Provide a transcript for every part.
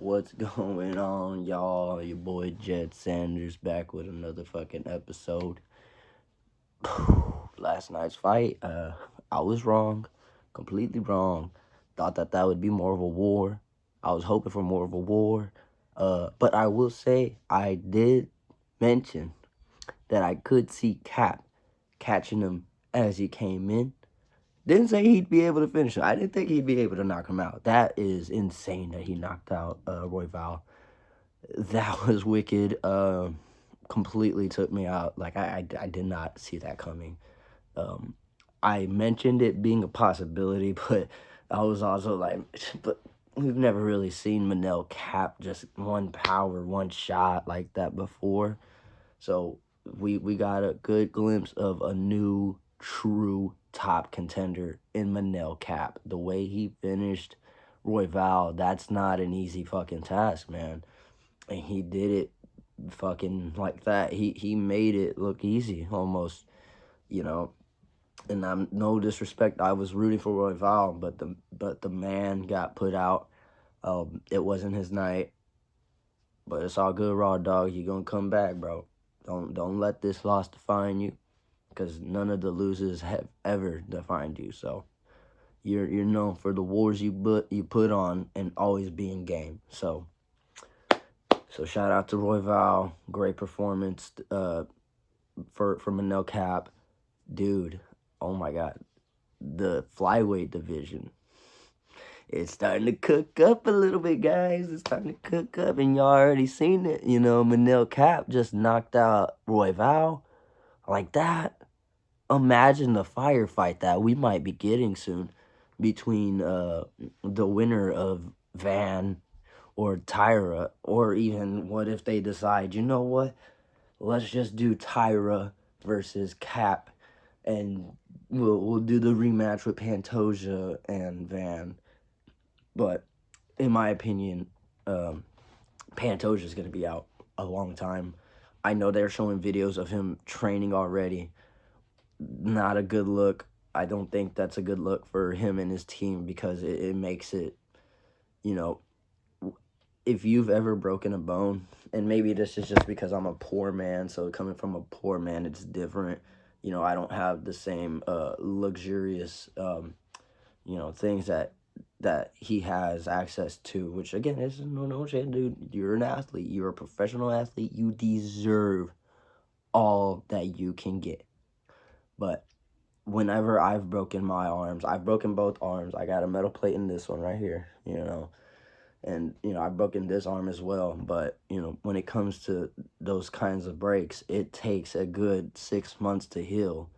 What's going on, y'all? Your boy Jed Sanders back with another fucking episode. Last night's fight, I was wrong, completely wrong. Thought that would be more of a war. I was hoping for more of a war. But I will say I did mention that I could see Kape catching him as he came in. Didn't say he'd be able to finish him. I didn't think he'd be able to knock him out. That is insane that he knocked out Royval. That was wicked. Completely took me out. Like I did not see that coming. I mentioned it being a possibility, but I was also like, but we've never really seen Manel Kape just one power, one shot like that before. So we got a good glimpse of a new true top contender in Manel Kape. The way he finished Royval, that's not an easy fucking task, man. And he did it fucking like that. He made it look easy almost, you know. And I'm no disrespect, I was rooting for Royval, but the man got put out. It wasn't his night, but it's all good, Raw Dog. You gonna come back, bro. Don't let this loss define you, because none of the losers have ever defined you. So you're known for the wars you put on and always being game. So shout out to Royval, great performance. For Manel Kape, dude. Oh my God, the flyweight division. It's starting to cook up a little bit, guys. It's starting to cook up, and y'all already seen it. You know, Manel Kape just knocked out Royval like that. Imagine the firefight that we might be getting soon between the winner of Van or Tyra, or even what if they decide, you know what? Let's just do Tyra versus Kape, and we'll do the rematch with Pantoja and Van. But in my opinion, Pantoja is going to be out a long time. I know they're showing videos of him training already. Not a good look. I don't think that's a good look for him and his team, because it makes it, you know, if you've ever broken a bone, and maybe this is just because I'm a poor man, so coming from a poor man, it's different. You know, I don't have the same luxurious, things that he has access to, which again is no shit, dude. You're an athlete. You're a professional athlete. You deserve all that you can get. But whenever I've broken my arms, I've broken both arms. I got a metal plate in this one right here, and I've broken this arm as well. But when it comes to those kinds of breaks, it takes a good 6 months to heal.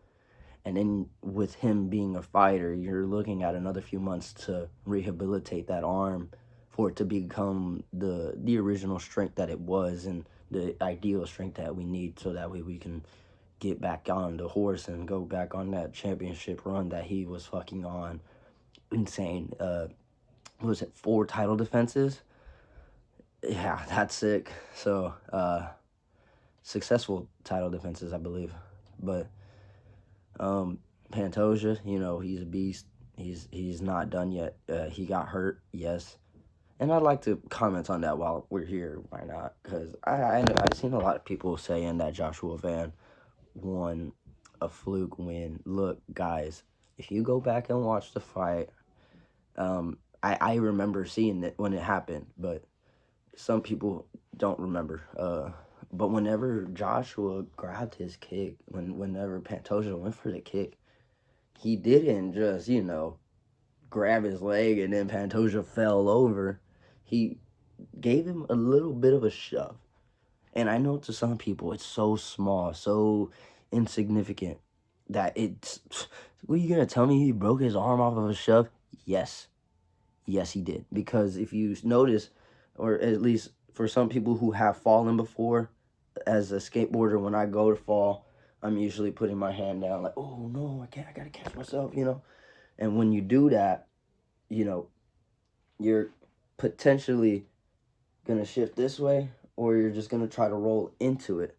And then with him being a fighter, you're looking at another few months to rehabilitate that arm for it to become the original strength that it was, and the ideal strength that we need, so that way we can get back on the horse and go back on that championship run that he was fucking on. Insane. What was it, 4 title defenses? Yeah, that's sick. So, successful title defenses, I believe. But Pantoja, he's a beast. He's not done yet. He got hurt, yes. And I'd like to comment on that while we're here. Why not? Because I've seen a lot of people saying that Joshua Van won a fluke win. Look, guys, if you go back and watch the fight, I remember seeing it when it happened, but some people don't remember. But whenever Joshua grabbed his kick, whenever Pantoja went for the kick, he didn't just, grab his leg and then Pantoja fell over. He gave him a little bit of a shove. And I know to some people it's so small, so insignificant, that it's... What, are you going to tell me he broke his arm off of a shove? Yes. Yes, he did. Because if you notice, or at least for some people who have fallen before, as a skateboarder, when I go to fall, I'm usually putting my hand down like, oh no, I gotta catch myself, And when you do that, you're potentially gonna shift this way, or you're just gonna try to roll into it.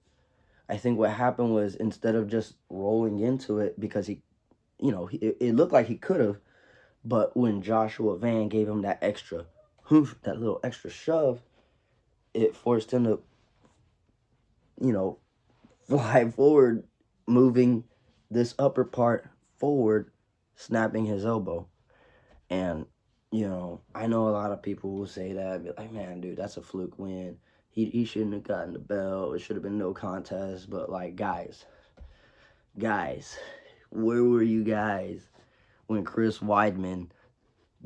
I think what happened was, instead of just rolling into it, because it looked like he could have, but when Joshua Van gave him that extra that little extra shove, it forced him to, you know, fly forward, moving this upper part forward, snapping his elbow. And, I know a lot of people will say that, be like, man, dude, that's a fluke win. He shouldn't have gotten the belt. It should have been no contest. But, like, guys, where were you guys when Chris Weidman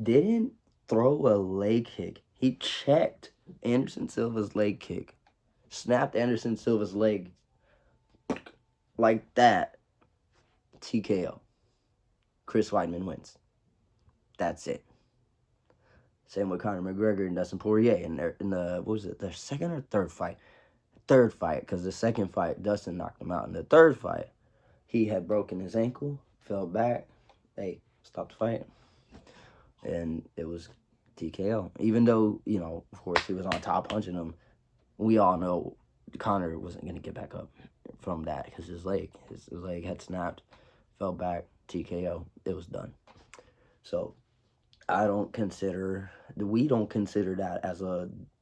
didn't throw a leg kick? He checked Anderson Silva's leg kick, snapped Anderson Silva's leg like that. TKO. Chris Weidman wins. That's it. Same with Conor McGregor and Dustin Poirier in the what was it, their second or third fight? Third fight, because the second fight, Dustin knocked him out. In the third fight, he had broken his ankle, fell back, hey, stopped the fight, and it was TKO. Even though, of course, he was on top punching him, we all know Conor wasn't going to get back up from that because his leg had snapped, fell back, TKO. It was done. So we don't consider that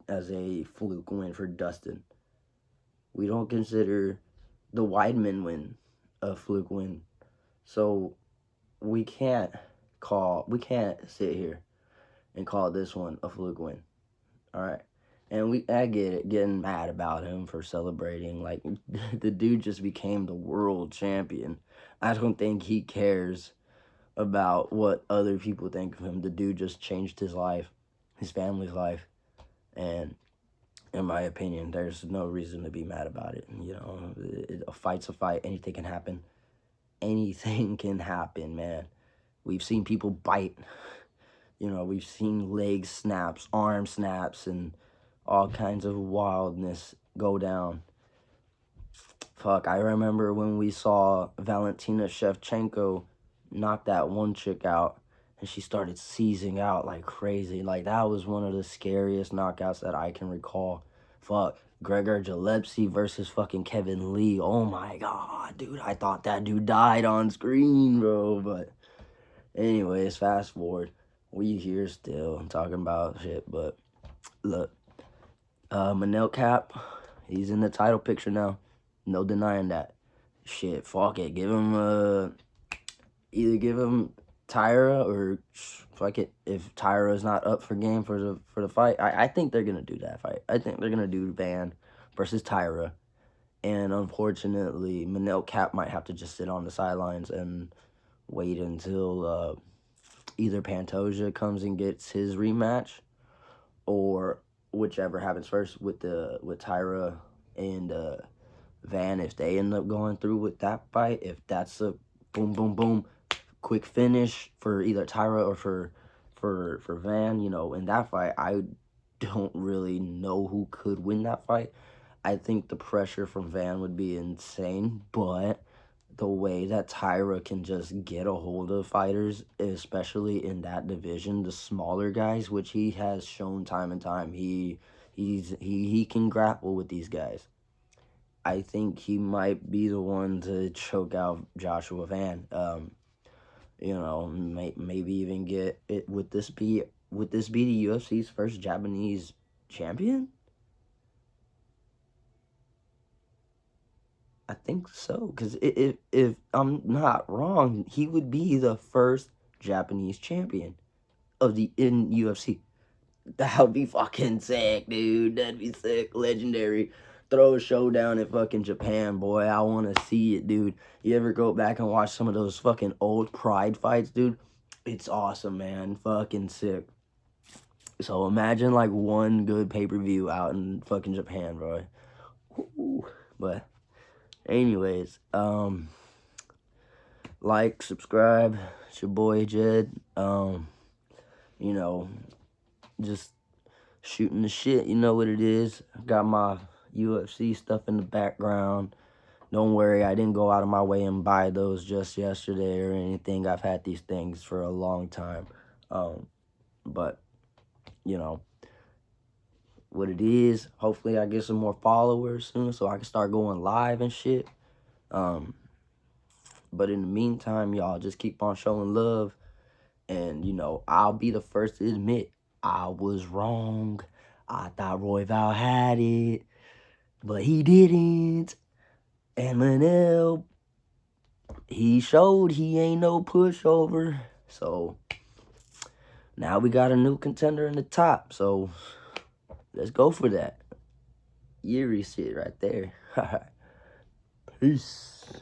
as a fluke win for Dustin. We don't consider the Weidman win a fluke win. So we can't sit here and call this one a fluke win. All right. And I get it, getting mad about him for celebrating. Like, the dude just became the world champion. I don't think he cares about what other people think of him. The dude just changed his life, his family's life, and in my opinion, there's no reason to be mad about it. A fight's a fight. Anything can happen. Anything can happen, man. We've seen people bite. We've seen leg snaps, arm snaps, and all kinds of wildness go down. Fuck, I remember when we saw Valentina Shevchenko knock that one chick out, and she started seizing out like crazy. Like, that was one of the scariest knockouts that I can recall. Fuck, Gregor Gillespie versus fucking Kevin Lee. Oh my god, dude, I thought that dude died on screen, bro. But anyways, fast forward. We here still talking about shit, but look, Manel Kape, he's in the title picture now. No denying that. Shit, fuck it. Either give him Tyra or fuck it. If Tyra is not up for game for the fight, I think they're gonna do that fight. I think they're gonna do Van versus Tyra, and unfortunately, Manel Kape might have to just sit on the sidelines and wait until either Pantoja comes and gets his rematch, or whichever happens first with Tyra and Van. If they end up going through with that fight, if that's a boom boom boom quick finish for either Tyra or for Van, in that fight, I don't really know who could win that fight. I think the pressure from Van would be insane, but the way that Tyra can just get a hold of fighters, especially in that division, the smaller guys, which he has shown time and time, he can grapple with these guys. I think he might be the one to choke out Joshua Van. Maybe even get it. Would this be the UFC's first Japanese champion? I think so, because if I'm not wrong, he would be the first Japanese champion in UFC. That would be fucking sick, dude. That'd be sick, legendary. Throw a showdown in fucking Japan, boy. I want to see it, dude. You ever go back and watch some of those fucking old Pride fights, dude? It's awesome, man. Fucking sick. So imagine like one good pay-per-view out in fucking Japan, bro. Ooh. But anyways, like, subscribe. It's your boy Jed. Just shooting the shit. You know what it is. Got my UFC stuff in the background. Don't worry, I didn't go out of my way and buy those just yesterday or anything. I've had these things for a long time. But what it is, hopefully I get some more followers soon so I can start going live and shit. But in the meantime, y'all just keep on showing love. And, I'll be the first to admit, I was wrong. I thought Royval had it, but he didn't. And Manel, he showed he ain't no pushover. So now we got a new contender in the top. So let's go for that. Eerie shit right there. Peace.